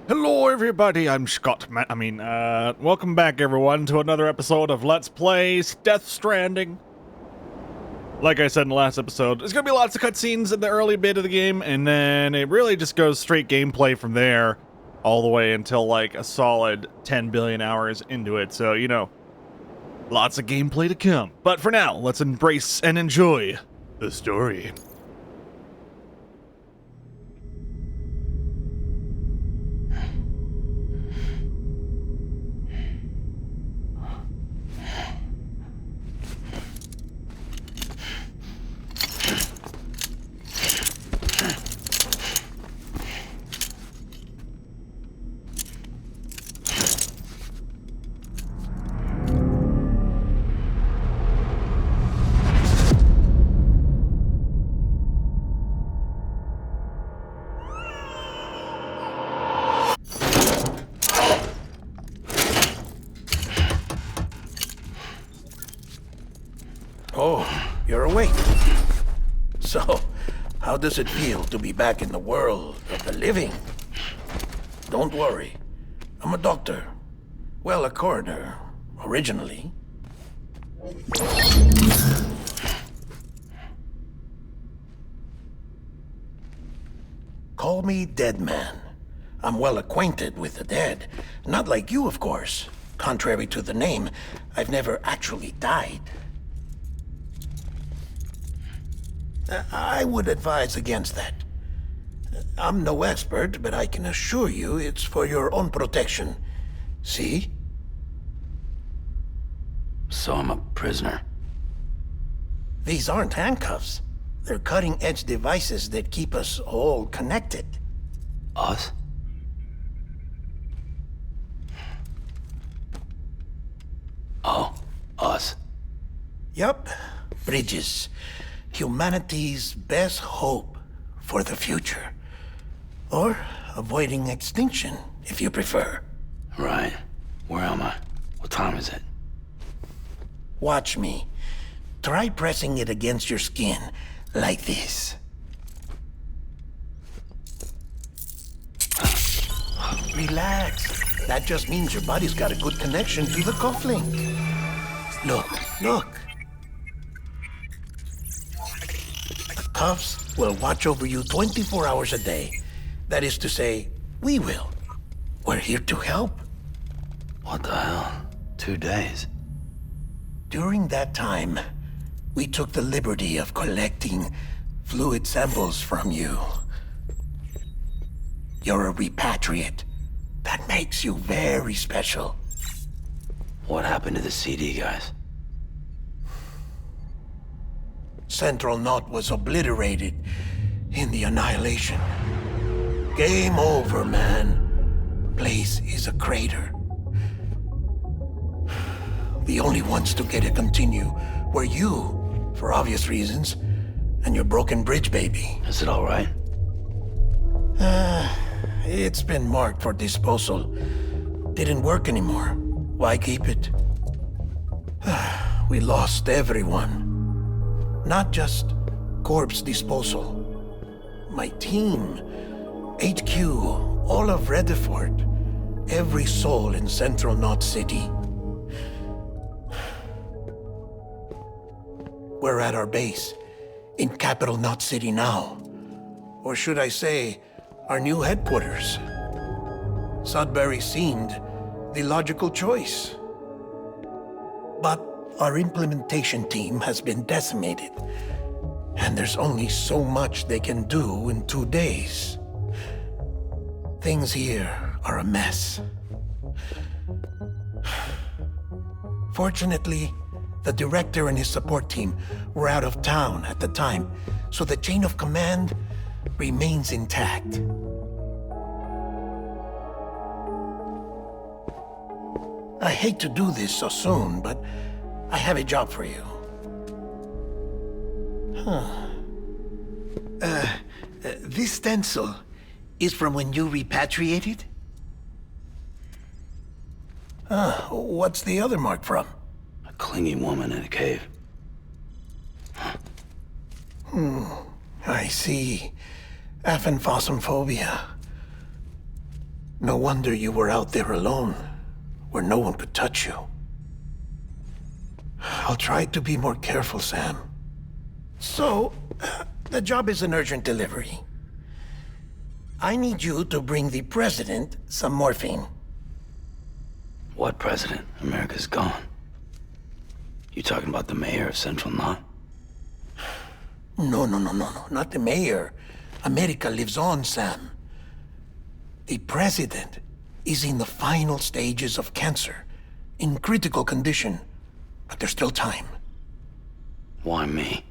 Hello everybody, I'm Scott welcome back everyone to another episode of Let's Play Stranding. Like I said in the last episode, there's gonna be lots of cutscenes in the early bit of the game, and then it really just goes straight gameplay from there, all the way until like a solid 10 billion hours into it, so you know, lots of gameplay to come. But for now, let's embrace and enjoy the story. Oh, you're awake. So, how does it feel to be back in the world of the living? Don't worry. I'm a doctor. Well, a coroner, originally. Call me Dead Man. I'm well acquainted with the dead. Not like you, of course. Contrary to the name, I've never actually died. I would advise against that. I'm no expert, but I can assure you it's for your own protection. See? So I'm a prisoner. These aren't handcuffs. They're cutting-edge devices that keep us all connected. Us? Oh, us. Yup. Bridges. Humanity's best hope for the future. Or avoiding extinction, if you prefer. Right. Where am I? What time is it? Watch me. Try pressing it against your skin, like this. Relax. That just means your body's got a good connection to the cufflink. Look. Cuffs will watch over you 24 hours a day. That is to say, we will. We're here to help. What the hell? 2 days? During that time, we took the liberty of collecting fluid samples from you. You're a repatriate. That makes you very special. What happened to the CD guys? Central Knot was obliterated in the annihilation. Game over, man. Place is a crater. The only ones to get to continue were you, for obvious reasons, and your broken bridge baby. Is it all right? It's been marked for disposal. Didn't work anymore. Why keep it? We lost everyone. Not just corpse disposal. My team, HQ, all of Redford, every soul in Central Knot City. We're at our base, in Capital Knot City now. Or should I say, our new headquarters. Sudbury seemed the logical choice. But our implementation team has been decimated, and there's only so much they can do in 2 days. Things here are a mess. Fortunately, the director and his support team were out of town at the time, so the chain of command remains intact. I hate to do this so soon, but I have a job for you. This stencil is from when you repatriated? What's the other mark from? A clingy woman in a cave. I see. Aphenphosmphobia. No wonder you were out there alone, where no one could touch you. I'll try to be more careful, Sam. So, the job is an urgent delivery. I need you to bring the president some morphine. What president? America's gone. You talking about the mayor of Central Knot? No, not the mayor. America lives on, Sam. The president is in the final stages of cancer, in critical condition, but there's still time. Why me?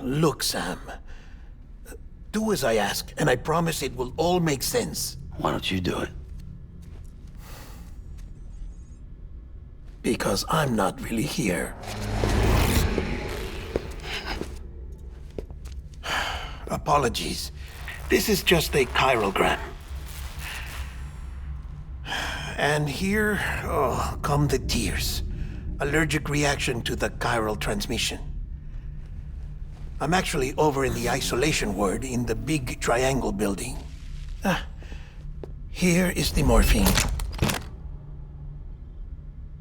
Look, Sam. Do as I ask, and I promise it will all make sense. Why don't you do it? Because I'm not really here. Apologies. This is just a chiralgram. And here, come the tears. Allergic reaction to the chiral transmission. I'm actually over in the isolation ward in the big triangle building. Here is the morphine.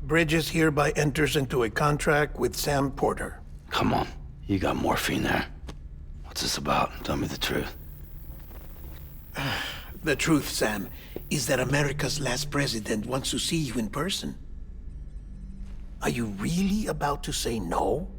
Bridges hereby enters into a contract with Sam Porter. Come on. You got morphine there. What's this about? Tell me the truth. The truth, Sam, is that America's last president wants to see you in person. Are you really about to say no?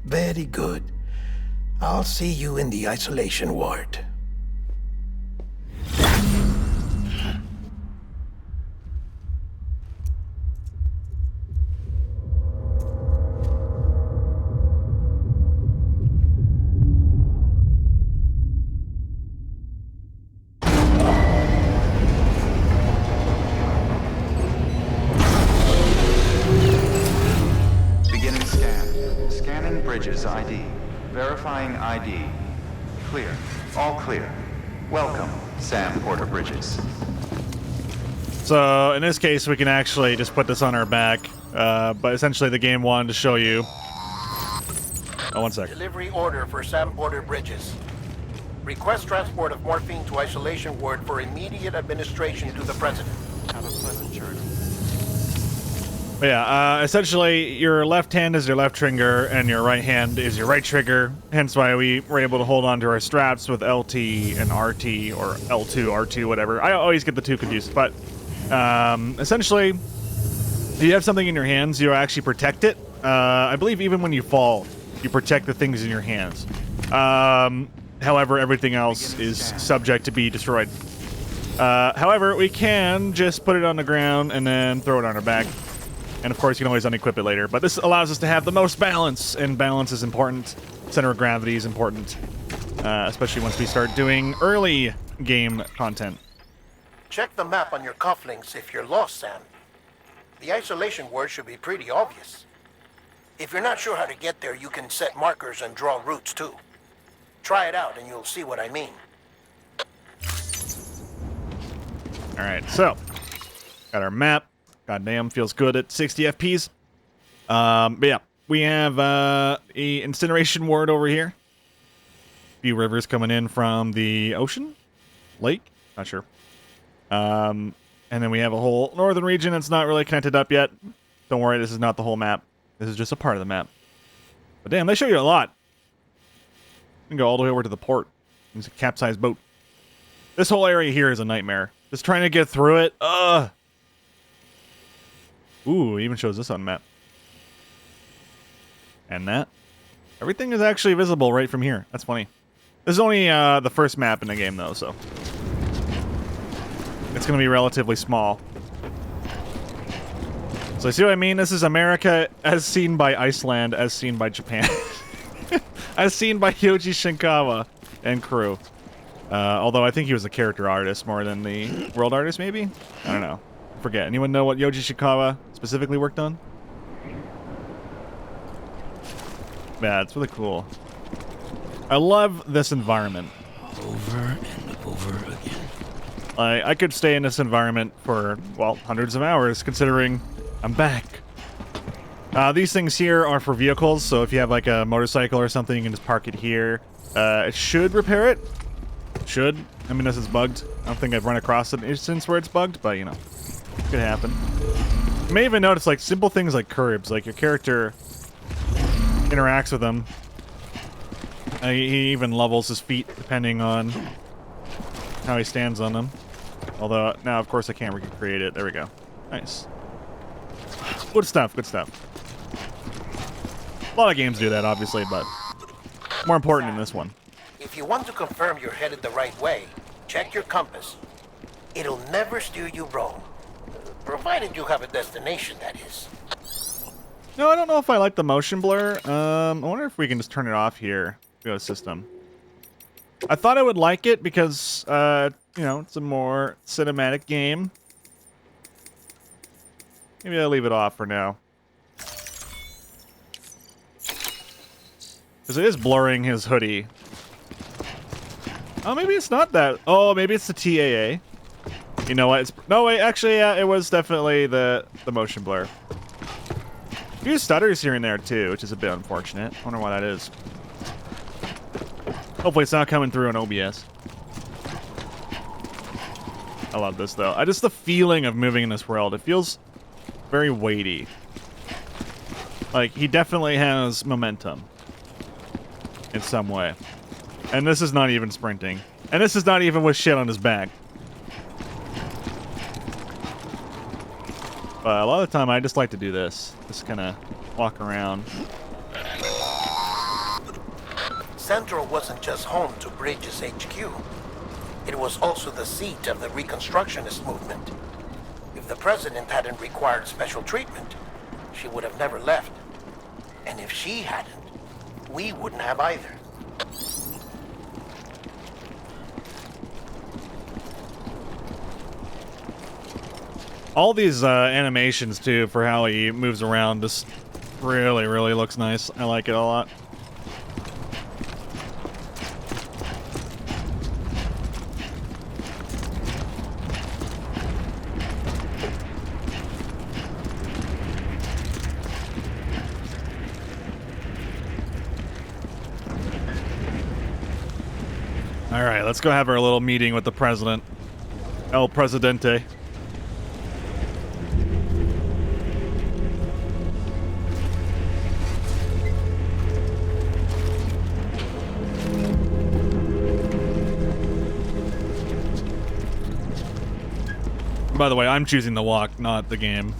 Very good. I'll see you in the isolation ward. Beginning scan. Scanning Bridges ID. Verifying ID. Clear. All clear. Welcome, Sam Porter Bridges. So in this case, we can actually just put this on our back, but essentially the game wanted to show you. Oh, 1 second. Delivery order for Sam Porter Bridges. Request transport of morphine to isolation ward for immediate administration to the president. Have a pleasant journey. But yeah, essentially your left hand is your left trigger and your right hand is your right trigger. Hence why we were able to hold on to our straps with LT and RT or L2, R2, whatever. I always get the two confused, but essentially, if you have something in your hands, you actually protect it. I believe even when you fall, you protect the things in your hands. However, everything else is subject to be destroyed. However, we can just put it on the ground and then throw it on our back. And of course, you can always unequip it later. But this allows us to have the most balance, and balance is important. Center of gravity is important, especially once we start doing early game content. Check the map on your cufflinks if you're lost, Sam. The isolation word should be pretty obvious. If you're not sure how to get there, you can set markers and draw routes too. Try it out and you'll see what I mean. All right, so got our map. Goddamn, feels good at 60 FPs. But yeah, we have a incineration ward over here. A few rivers coming in from the ocean, lake, not sure. And then we have a whole northern region that's not really connected up yet. Don't worry, this is not the whole map. This is just a part of the map. But damn, they show you a lot. You can go all the way over to the port. It's a capsized boat. This whole area here is a nightmare. Just trying to get through it. Ooh, it even shows this on the map. And that. Everything is actually visible right from here. That's funny. This is only the first map in the game, though, so it's going to be relatively small. So you see what I mean? This is America as seen by Iceland, as seen by Japan. As seen by Yoji Shinkawa and crew. Although I think he was a character artist more than the world artist, maybe? I don't know. forget. Anyone know what Yoji Shikawa specifically worked on? Yeah, it's really cool. I love this environment. Over and over again. I could stay in this environment for, well, hundreds of hours, considering I'm back. These things here are for vehicles, so if you have like a motorcycle or something, you can just park it here. It should repair it. Should. I mean, this is bugged. I don't think I've run across an instance where it's bugged, but, you know, it could happen. You may even notice, like, simple things like curbs. Like, your character interacts with them. He even levels his feet depending on how he stands on them. Although, now, of course, I can't recreate it. There we go. Nice. Good stuff, good stuff. A lot of games do that, obviously, but more important in this one. If you want to confirm you're headed the right way, check your compass. It'll never steer you wrong. Provided you have a destination, that is. No, I don't know if I like the motion blur. I wonder if we can just turn it off here. Go to system. I thought I would like it because, you know, it's a more cinematic game. Maybe I'll leave it off for now. Because it is blurring his hoodie. Oh, maybe it's not that. Oh, maybe it's the TAA. You know what? It's, no, wait, actually, yeah, it was definitely the motion blur. A few stutters here and there, too, which is a bit unfortunate. I wonder why that is. Hopefully it's not coming through on OBS. I love this, though. Just the feeling of moving in this world. It feels very weighty. Like, he definitely has momentum. In some way. And this is not even sprinting. And this is not even with shit on his back. But a lot of the time, I just like to do this. Just kind of walk around. Central wasn't just home to Bridges HQ. It was also the seat of the Reconstructionist movement. If the president hadn't required special treatment, she would have never left. And if she hadn't, we wouldn't have either. All these animations, too, for how he moves around just really, really looks nice. I like it a lot. All right, let's go have our little meeting with the president. El Presidente. By the way, I'm choosing the walk, not the game.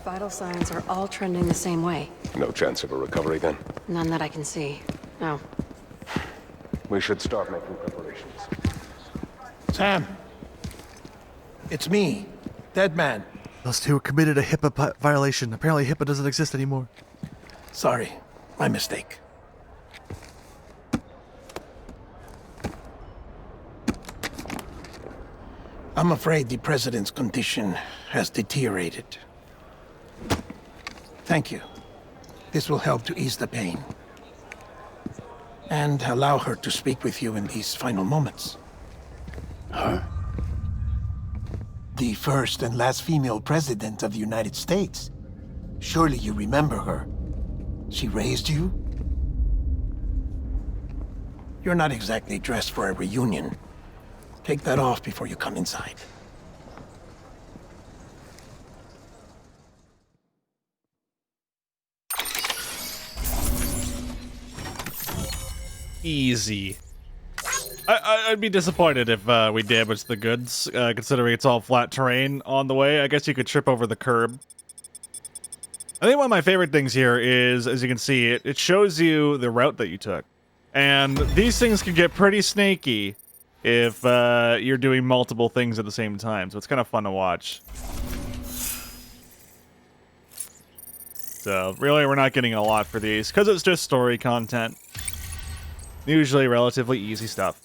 Vital signs are all trending the same way. No chance of a recovery then? None that I can see. No. We should start making preparations. Sam. It's me, Dead Man. Those two committed a HIPAA violation. Apparently HIPAA doesn't exist anymore. Sorry, my mistake. I'm afraid the president's condition has deteriorated. Thank you. This will help to ease the pain. And allow her to speak with you in these final moments. Her? The first and last female president of the United States. Surely you remember her. She raised you? You're not exactly dressed for a reunion. Take that off before you come inside. easy. I'd be disappointed if we damaged the goods, considering it's all flat terrain on the way. I guess you could trip over the curb. I think one of my favorite things here is, as you can see, it shows you the route that you took. And these things can get pretty snaky if you're doing multiple things at the same time, so it's kind of fun to watch. So, really, we're not getting a lot for these, because it's just story content. Usually relatively easy stuff.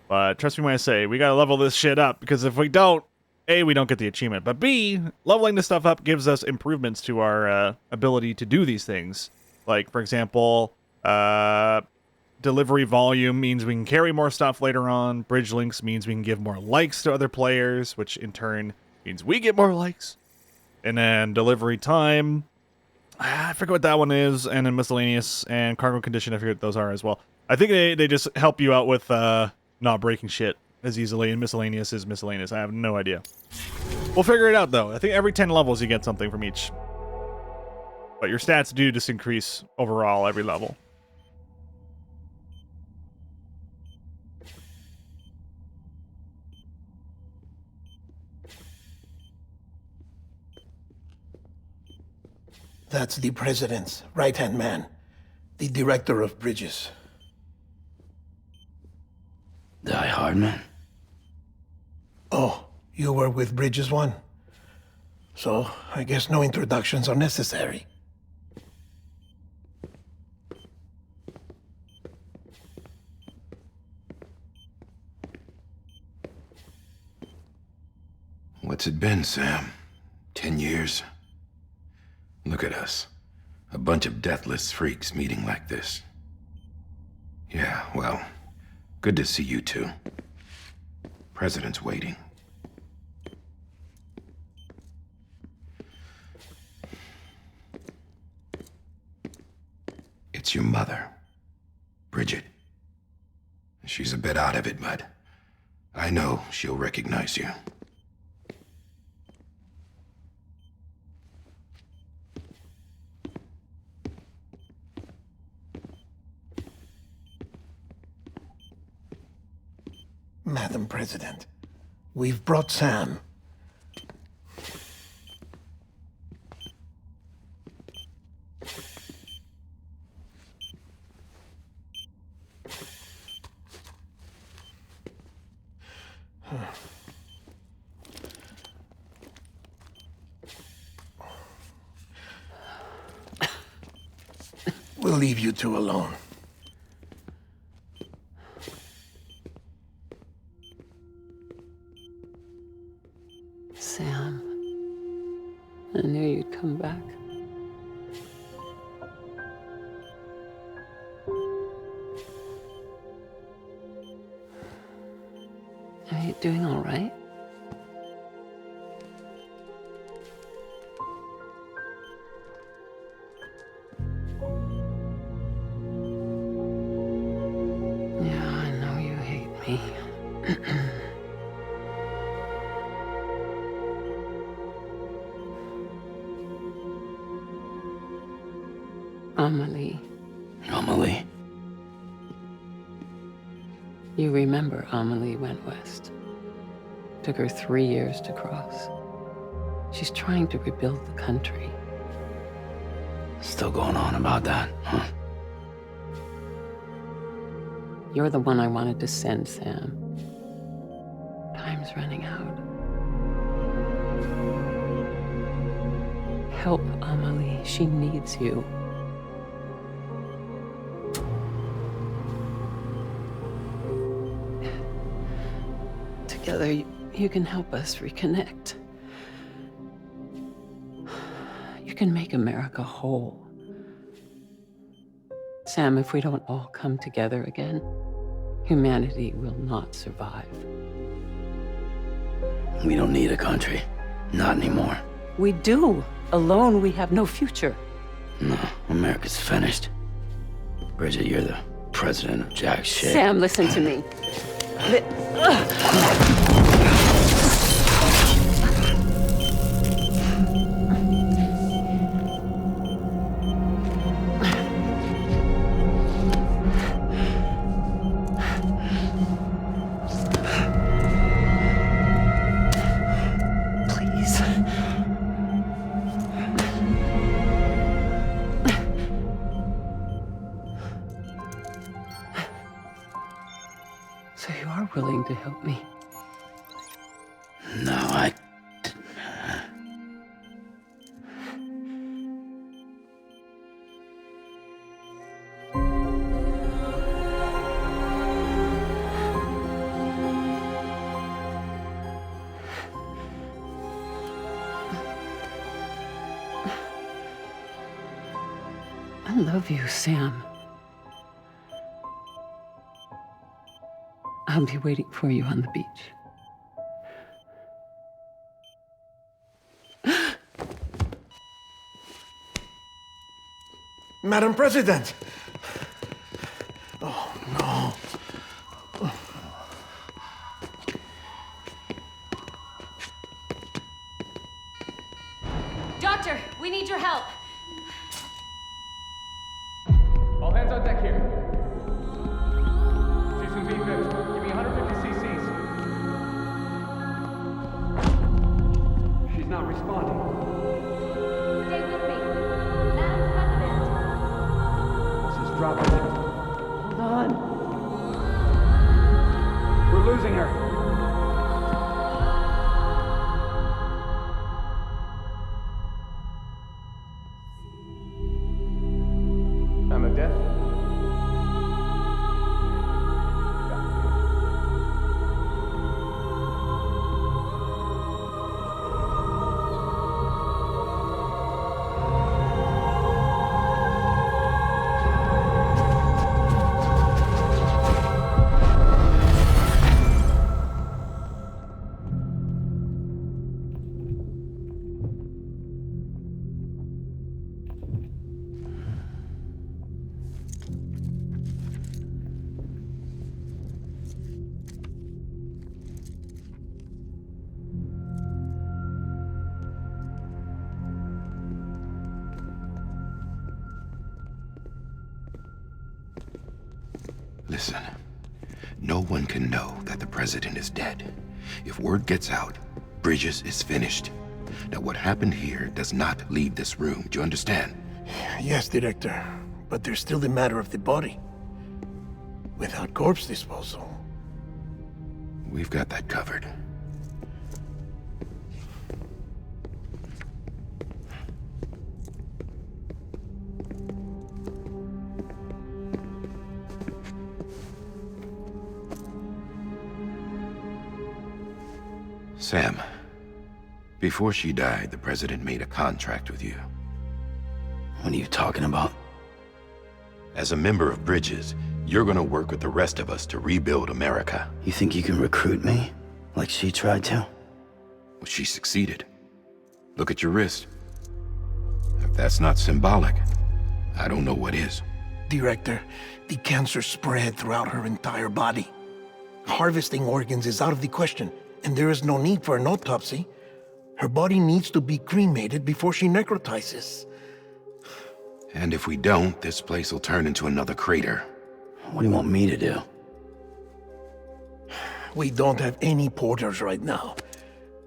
But trust me when I say, we gotta level this shit up, because if we don't, A, we don't get the achievement, but B, leveling this stuff up gives us improvements to our ability to do these things. Like, for example, delivery volume means we can carry more stuff later on. Bridge links means we can give more likes to other players, which in turn means we get more likes. And then delivery time, I forget what that one is, and then miscellaneous and cargo condition, I forget what those are as well. I think they just help you out with not breaking shit as easily, and miscellaneous is miscellaneous. I have no idea. We'll figure it out, though. I think every 10 levels you get something from each. But your stats do just increase overall every level. That's the president's right-hand man, the director of bridges. Die hard, man. Oh, you were with Bridges 1? So, I guess no introductions are necessary. What's it been, Sam? 10 years? Look at us. A bunch of deathless freaks meeting like this. Yeah, well, good to see you two. President's waiting. It's your mother, Bridget. She's a bit out of it, but I know she'll recognize you. Madam President, we've brought Sam. We'll leave you two alone. Sam, I knew you'd come back. Are you doing all right? Yeah, I know you hate me. Amelie. Amelie? You remember Amelie went west. Took her 3 years to cross. She's trying to rebuild the country. Still going on about that, huh? You're the one I wanted to send, Sam. Time's running out. Help Amelie. She needs you. Together, you can help us reconnect. You can make America whole. Sam, if we don't all come together again, humanity will not survive. We don't need a country. Not anymore. We do. Alone, we have no future. No, America's finished. Bridget, you're the president of jack shit. Sam, listen to me. So you are willing to help me? No, I love you, Sam. I'll be waiting for you on the beach. Madam President! Oh, no. Doctor, we need your help. All hands on deck here. Season V-Viv, give me 150 cc's. She's not responding. Stay with me. Madam President. This is dropping. Hold on. We're losing her. I'm a death. Listen, no one can know that the president is dead. If word gets out, Bridges is finished. Now, what happened here does not leave this room. Do you understand? Yes, Director. But there's still the matter of the body. Without corpse disposal. We've got that covered. Sam, before she died, the president made a contract with you. what are you talking about? As a member of Bridges, you're gonna work with the rest of us to rebuild America. You think you can recruit me? Like she tried to? Well, she succeeded. Look at your wrist. If that's not symbolic, I don't know what is. Director, the cancer spread throughout her entire body. Harvesting organs is out of the question, and there is no need for an autopsy. Her body needs to be cremated before she necrotizes. And if we don't, this place will turn into another crater. What do you want me to do? We don't have any porters right now,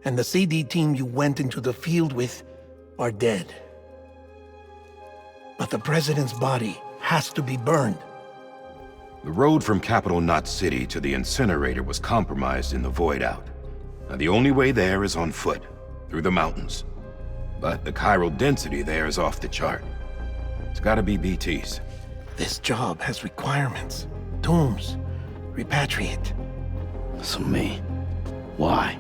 and the CD team you went into the field with are dead. But the president's body has to be burned. The road from Capital Knot City to the incinerator was compromised in the void out. Now, the only way there is on foot, through the mountains. But the chiral density there is off the chart. It's gotta be BTs. This job has requirements. Tombs. Repatriate. So me. Why?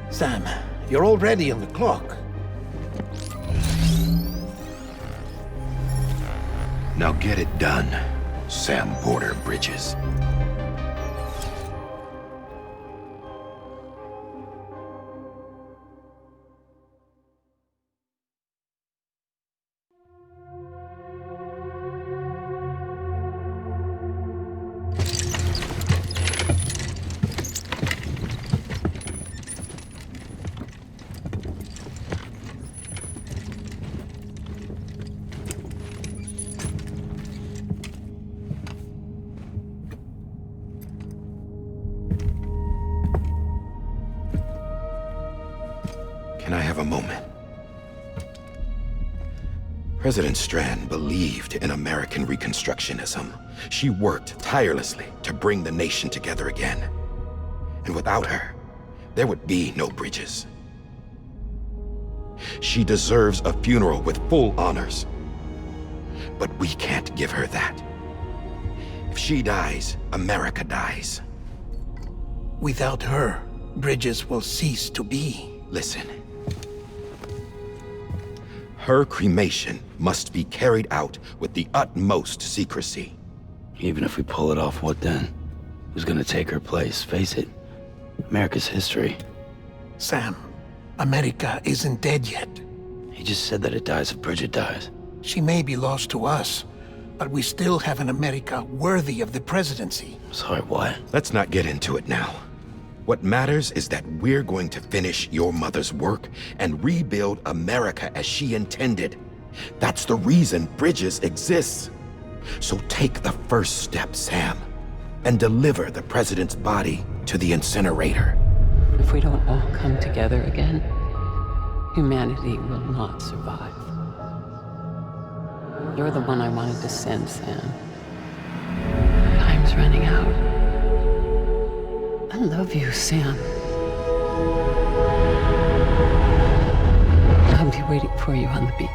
Sam, you're already on the clock. Now get it done, Sam Porter Bridges. Can I have a moment? President Strand believed in American Reconstructionism. She worked tirelessly to bring the nation together again. And without her, there would be no bridges. She deserves a funeral with full honors. But we can't give her that. If she dies, America dies. Without her, bridges will cease to be. Listen. Her cremation must be carried out with the utmost secrecy. Even if we pull it off, what then? Who's gonna take her place? Face it, America's history. Sam, America isn't dead yet. He just said that it dies if Bridget dies. She may be lost to us, but we still have an America worthy of the presidency. Sorry, what? Let's not get into it now. What matters is that we're going to finish your mother's work and rebuild America as she intended. That's the reason Bridges exists. So take the first step, Sam, and deliver the president's body to the incinerator. If we don't all come together again, humanity will not survive. You're the one I wanted to send, Sam. Time's running out. I love you, Sam. I'll be waiting for you on the beach.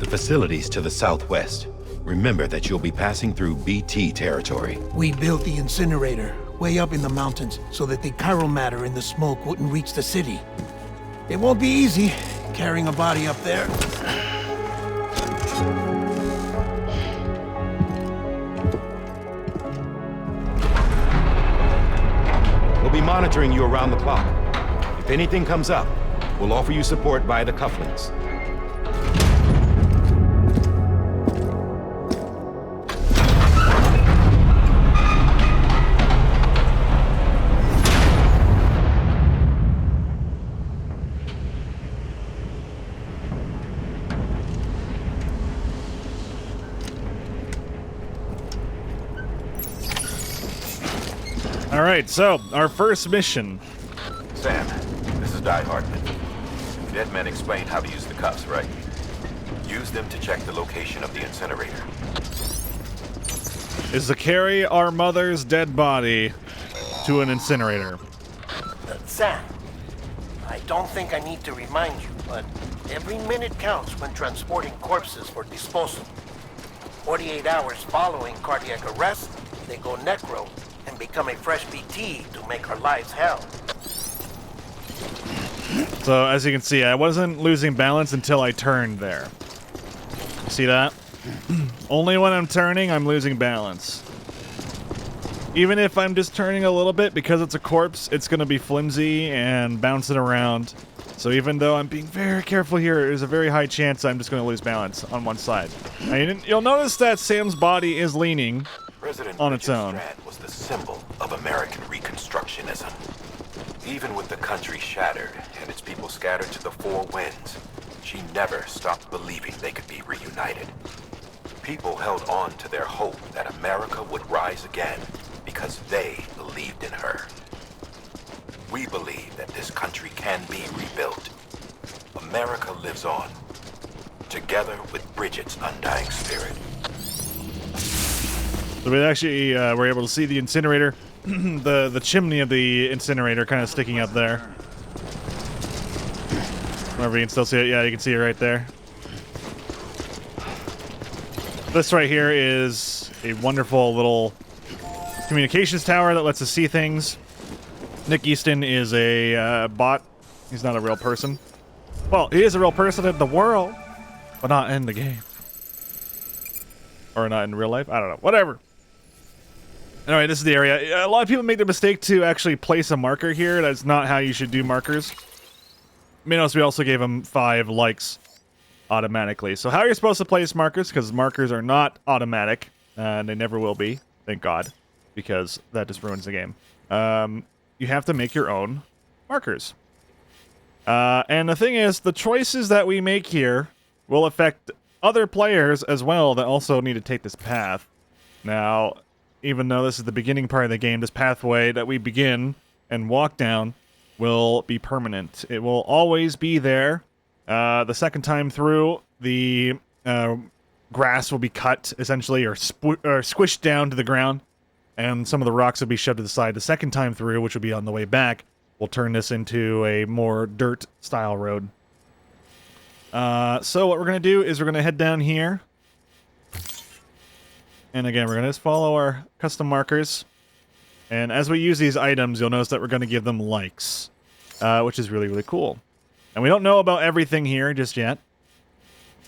The facilities to the southwest. Remember that you'll be passing through BT territory. We built the incinerator way up in the mountains so that the chiral matter in the smoke wouldn't reach the city. It won't be easy carrying a body up there. We'll be monitoring you around the clock. If anything comes up, we'll offer you support via the cufflinks. All right, so our first mission. Sam, this is Die Hartman. Dead men explained how to use the cuffs, right? Use them to check the location of the incinerator. Is to carry our mother's dead body to an incinerator. Sam, I don't think I need to remind you, but every minute counts when transporting corpses for disposal. 48 hours following cardiac arrest, they go necro and become a fresh BT to make our lives hell. So as you can see, I wasn't losing balance until I turned there. See that? Only when I'm turning, I'm losing balance. Even if I'm just turning a little bit, because it's a corpse, it's going to be flimsy and bouncing around. So even though I'm being very careful here, there's a very high chance I'm just going to lose balance on one side. You'll notice that Sam's body is leaning on its own. Bridget Strand was the symbol of American Reconstructionism. Even with the country shattered and its people scattered to the four winds, she never stopped believing they could be reunited. People held on to their hope that America would rise again because they believed in her. We believe that this country can be rebuilt. America lives on, together with Bridget's undying spirit. So we actually were able to see the incinerator, the chimney of the incinerator kind of sticking up there. Wherever you can still see it. Yeah, you can see it right there. This right here is a wonderful little communications tower that lets us see things. Nick Easton is a bot. He's not a real person. Well, he is a real person in the world, but not in the game. Or not in real life. I don't know. Whatever. Anyway, this is the area. A lot of people make the mistake to actually place a marker here. That's not how you should do markers. Minos, we also gave him 5 likes automatically. So how you're supposed to place markers, because markers are not automatic, and they never will be, thank God, because that just ruins the game. You have to make your own markers. And the thing is, the choices that we make here will affect other players as well that also need to take this path. Now, even though this is the beginning part of the game, this pathway that we begin and walk down will be permanent. It will always be there. The second time through, the grass will be cut, essentially, or squished down to the ground, and some of the rocks will be shoved to the side. The second time through, which will be on the way back, we'll turn this into a more dirt-style road. So what we're going to do is we're going to head down here. And again, we're going to just follow our custom markers. And as we use these items, you'll notice that we're going to give them likes, which is really, really cool. And we don't know about everything here just yet.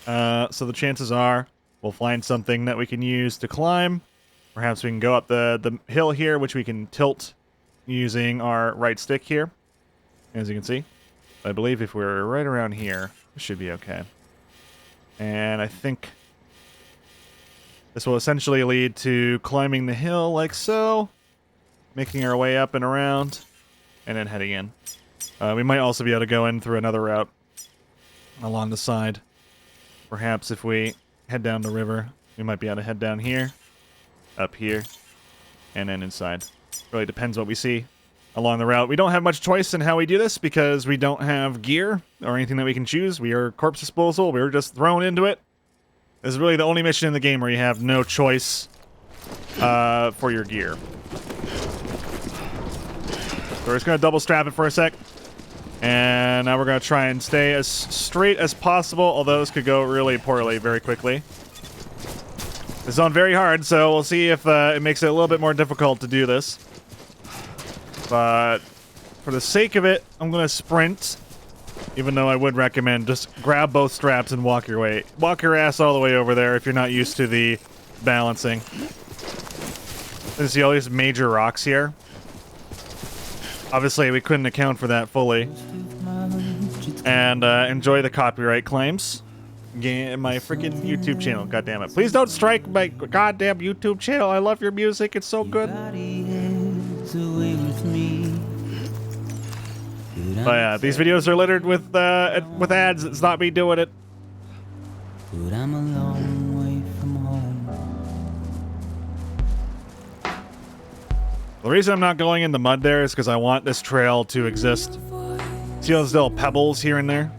So the chances are we'll find something that we can use to climb. Perhaps we can go up the hill here, which we can tilt using our right stick here, as you can see. I believe if we're right around here, it should be okay. And I think this will essentially lead to climbing the hill like so, making our way up and around, and then heading in. We might also be able to go in through another route along the side. Perhaps if we head down the river, we might be able to head down here, up here, and then inside. Really depends what we see along the route. We don't have much choice in how we do this because we don't have gear or anything that we can choose. We are corpse disposal. We were just thrown into it. This is really the only mission in the game where you have no choice for your gear. So we're just going to double strap it for a sec. And now we're going to try and stay as straight as possible, although this could go really poorly very quickly. This is on very hard, so we'll see if it makes it a little bit more difficult to do this. But for the sake of it, I'm going to sprint. Even though I would recommend just grab both straps and walk your ass all the way over there if you're not used to the balancing. You see all these major rocks here. Obviously, we couldn't account for that fully. And enjoy the copyright claims. My freaking YouTube channel, goddammit. Please don't strike my goddamn YouTube channel. I love your music, it's so good. But yeah, these videos are littered with ads. It's not me doing it. But I'm a long way from home. The reason I'm not going in the mud there is because I want this trail to exist. See those little pebbles here and there?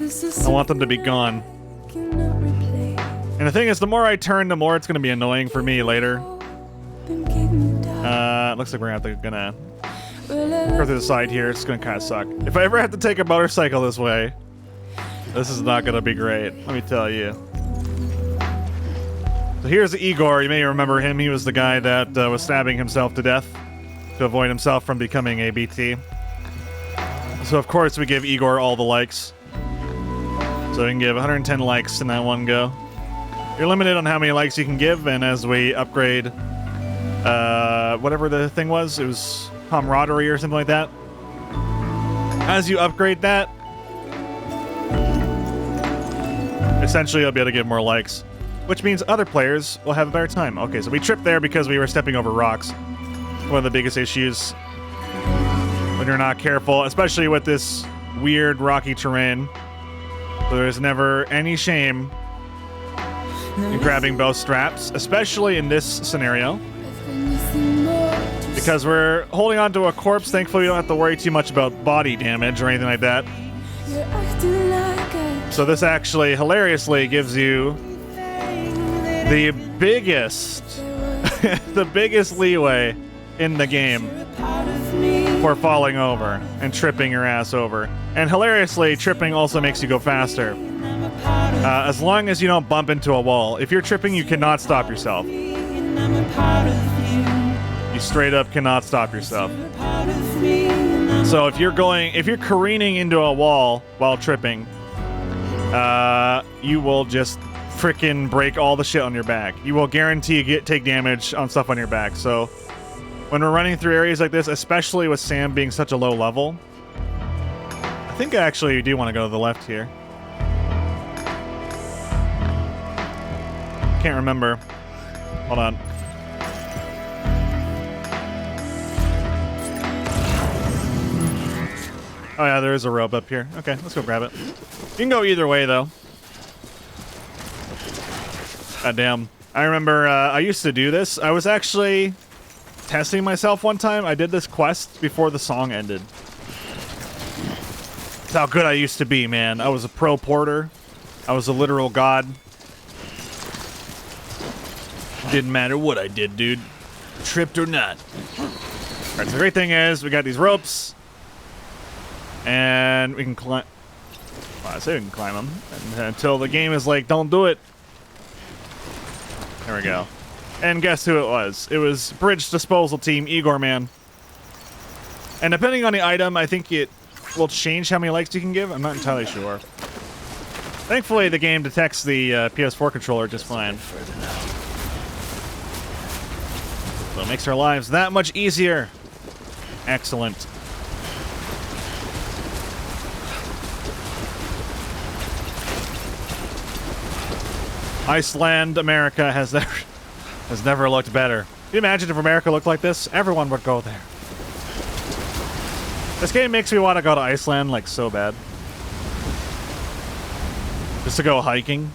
I want them to be gone. And the thing is, the more I turn, the more it's going to be annoying for me later. Looks like we're gonna go through the side here. It's gonna kind of suck. If I ever have to take a motorcycle this way, this is not gonna be great. Let me tell you. So here's Igor. You may remember him. He was the guy that was stabbing himself to death to avoid himself from becoming a BT. So of course we give Igor all the likes. So we can give 110 likes in that one go. You're limited on how many likes you can give, and as we upgrade whatever the thing was, it was camaraderie or something like that. As you upgrade that, essentially you'll be able to give more likes, which means other players will have a better time. Okay, so we tripped there because we were stepping over rocks. One of the biggest issues when you're not careful, especially with this weird rocky terrain. So there's never any shame in grabbing both straps, especially in this scenario. Because we're holding onto a corpse, thankfully we don't have to worry too much about body damage or anything like that. So this actually hilariously gives you the biggest the biggest leeway in the game for falling over and tripping your ass over. And hilariously, tripping also makes you go faster. As long as you don't bump into a wall. If you're tripping, you cannot stop yourself. You straight up cannot stop yourself. So if you're careening into a wall while tripping, you will just frickin' break all the shit on your back. You will guarantee take damage on stuff on your back. So when we're running through areas like this, especially with Sam being such a low level, I think I actually do want to go to the left here. Can't remember. Hold on. Oh yeah, there is a rope up here. Okay, let's go grab it. You can go either way though. God damn. I remember I used to do this. I was actually testing myself one time. I did this quest before the song ended. That's how good I used to be, man. I was a pro porter. I was a literal god. Didn't matter what I did, dude. Tripped or not. Alright, so the great thing is we got these ropes. And we can climb. Well, I say we can climb them until the game is like, don't do it. There we go. And guess who it was? It was Bridge Disposal Team, Igor, man. And depending on the item, I think it will change how many likes you can give. I'm not entirely sure. Thankfully, the game detects the PS4 controller just fine. So it makes our lives that much easier. Excellent. Iceland, America has never looked better. Can you imagine if America looked like this? Everyone would go there. This game makes me want to go to Iceland, like, so bad. Just to go hiking.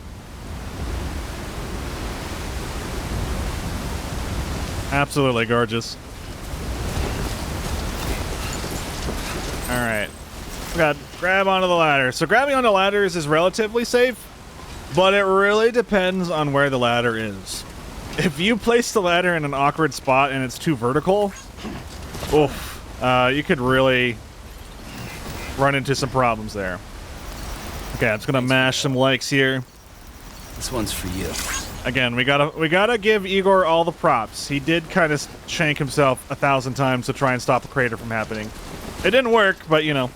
Absolutely gorgeous. Alright. We got grab onto the ladder. So grabbing onto ladders is relatively safe. But it really depends on where the ladder is. If you place the ladder in an awkward spot and it's too vertical, oof, you could really run into some problems there. Okay, I'm just gonna mash some likes here. This one's for you. Again, we gotta give Igor all the props. He did kind of shank himself 1,000 times to try and stop a crater from happening. It didn't work, but you know.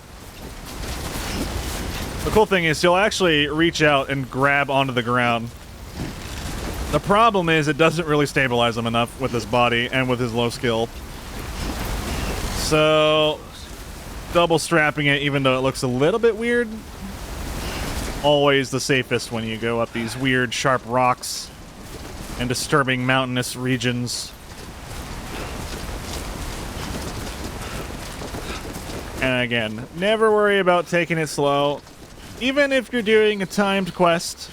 The cool thing is he'll actually reach out and grab onto the ground. The problem is it doesn't really stabilize him enough with his body and with his low skill. So, double strapping it, even though it looks a little bit weird, always the safest when you go up these weird, sharp rocks and disturbing mountainous regions. And again, never worry about taking it slow. Even if you're doing a timed quest.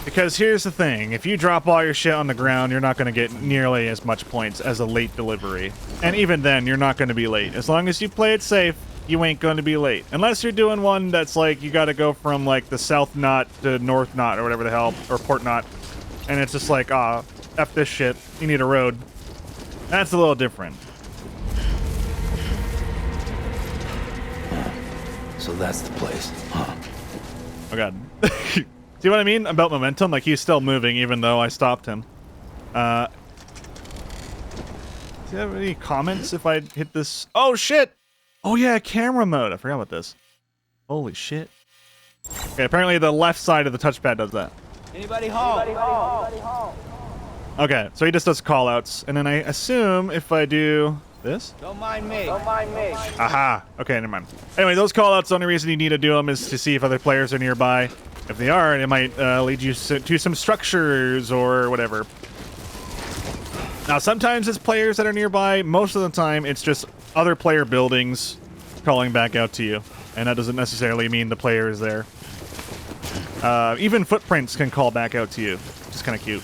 Because here's the thing, if you drop all your shit on the ground, you're not going to get nearly as much points as a late delivery. And even then, you're not going to be late. As long as you play it safe, you ain't going to be late. Unless you're doing one that's like, you got to go from like the south knot to north knot or whatever the hell, or port knot. And it's just like, F this shit, you need a road. That's a little different. So that's the place, huh? Oh god. See what I mean about momentum? Like, he's still moving even though I stopped him. Do you have any comments if I hit this? Oh shit! Oh yeah, camera mode. I forgot about this. Holy shit. Okay, apparently the left side of the touchpad does that. Anybody home? Okay, so he just does callouts, and then I assume if I do this? Don't mind me. Aha. Okay, never mind. Anyway, those callouts, the only reason you need to do them is to see if other players are nearby. If they are, it might lead you to some structures or whatever. Now, sometimes it's players that are nearby. Most of the time, it's just other player buildings calling back out to you. And that doesn't necessarily mean the player is there. Even footprints can call back out to you, which is kind of cute.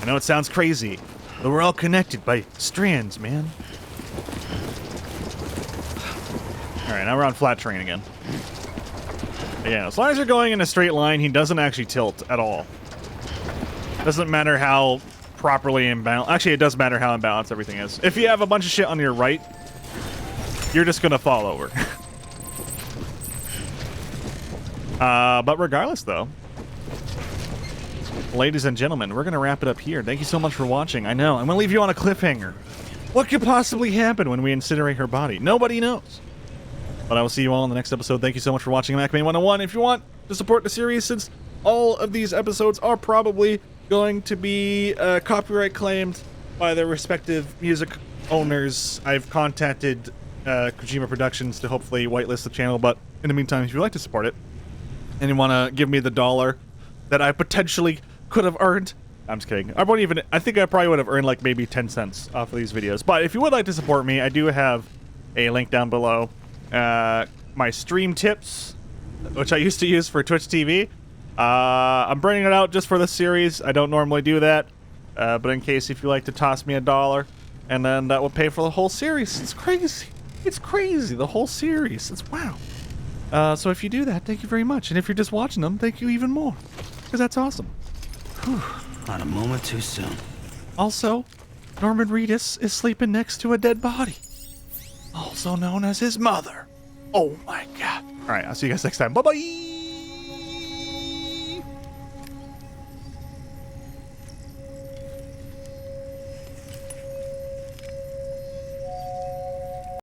I know it sounds crazy, but we're all connected by strands, man. Alright, now we're on flat terrain again. Yeah, as long as you're going in a straight line, he doesn't actually tilt at all. Doesn't matter how properly imbalanced. Actually, it does matter how imbalanced everything is. If you have a bunch of shit on your right, you're just gonna fall over. But regardless, though, ladies and gentlemen, we're gonna wrap it up here. Thank you so much for watching. I know, I'm gonna leave you on a cliffhanger. What could possibly happen when we incinerate her body? Nobody knows. But I will see you all in the next episode. Thank you so much for watching MacMain 101. If you want to support the series, since all of these episodes are probably going to be copyright claimed by their respective music owners, I've contacted Kojima Productions to hopefully whitelist the channel. But in the meantime, if you'd like to support it and you want to give me the $1 that I potentially could have earned, I'm just kidding. I think I probably would have earned like maybe 10 cents off of these videos. But if you would like to support me, I do have a link down below. My stream tips, which I used to use for Twitch TV, I'm bringing it out just for the series. I don't normally do that, but in case if you like to toss me $1, and then that will pay for the whole series. It's crazy. It's crazy. The whole series. It's wow. So if you do that, thank you very much. And if you're just watching them, thank you even more, because that's awesome. Whew. Not a moment too soon. Also, Norman Reedus is sleeping next to a dead body, also known as his mother. Oh my god. All right, I'll see you guys next time. Bye-bye.